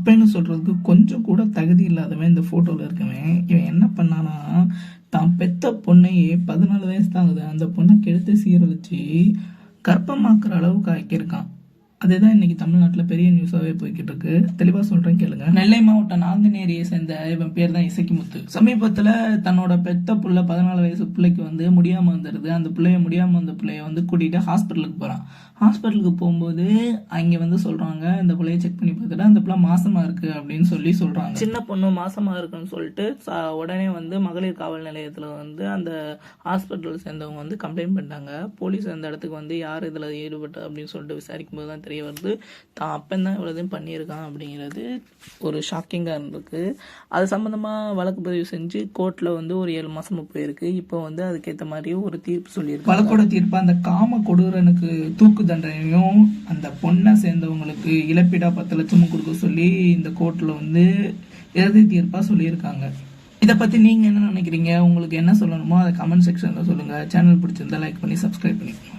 அப்பன்னு சொல்றதுக்கு கொஞ்சம் கூட தகுதி இல்லாதவன் இந்த போட்டோல இருக்கவன். இவன் என்ன பண்ணானா, தான் பெத்த பொண்ணையே 14 வயசு தான் ஆகுது, அந்த பொண்ணை கெடுத்து சீரழிச்சு கர்ப்பமாக்குற அளவுக்கு ஆக்கியிருக்கான். அதுதான் இன்னைக்கு தமிழ்நாட்டில் பெரிய நியூஸாவே போய்கிட்டு இருக்கு. தெளிவா சொல்றேன் கேளுங்க. நெல்லை மாவட்டம் நாங்குநேரியை சேர்ந்த இவன் பேர் தான் இசக்கிமுத்து. சமீபத்துல தன்னோட பெத்த புள்ள 14 வயசு பிள்ளைக்கு வந்து முடியாம வந்துடுது. அந்த பிள்ளைய முடியாம வந்த பிள்ளைய வந்து கூட்டிட்டு ஹாஸ்பிட்டலுக்கு போறான். ஹாஸ்பிட்டலுக்கு போகும்போது அங்க வந்து சொல்றாங்க, இந்த பிள்ளைய செக் பண்ணி பார்த்துட்டு அந்த பிள்ளை மாசமா இருக்கு அப்படின்னு சொல்றாங்க. சின்ன பொண்ணு மாசமா இருக்குன்னு சொல்லிட்டு உடனே வந்து மகளிர் காவல் நிலையத்துல வந்து அந்த ஹாஸ்பிட்டல் சேர்ந்தவங்க வந்து கம்ப்ளைண்ட் பண்ணிட்டாங்க. போலீஸ் அந்த இடத்துக்கு வந்து யார் இதுல ஈடுபட்டு அப்படின்னு சொல்லிட்டு விசாரிக்கும் போது தான் தெரிய வருது, தான் அப்பன் தான் இவ்வளோதையும் பண்ணியிருக்கான் அப்படிங்கிறது ஒரு ஷாக்கிங்காக இருந்திருக்கு. அது சம்மந்தமாக வழக்கு பதிவு செஞ்சு கோர்ட்டில் வந்து ஒரு 7 மாதமாக போயிருக்கு. இப்போ வந்து அதுக்கேற்ற மாதிரி ஒரு தீர்ப்பு சொல்லியிருக்கு. வழக்கோட தீர்ப்பு அந்த காம கொடூரனுக்கு தூக்கு தண்டனையும் அந்த பொண்ணை சேர்ந்தவங்களுக்கு இழப்பீடா 10 லட்சமும் கொடுக்க சொல்லி இந்த கோர்ட்டில் வந்து இறுதி தீர்ப்பாக சொல்லியிருக்காங்க. இதை பற்றி நீங்கள் என்ன நினைக்கிறீங்க? உங்களுக்கு என்ன சொல்லணுமோ அதை கமெண்ட் செக்ஷனில் சொல்லுங்கள். சேனல் பிடிச்சிருந்தா லைக் பண்ணி சப்ஸ்கிரைப் பண்ணிக்கோங்க.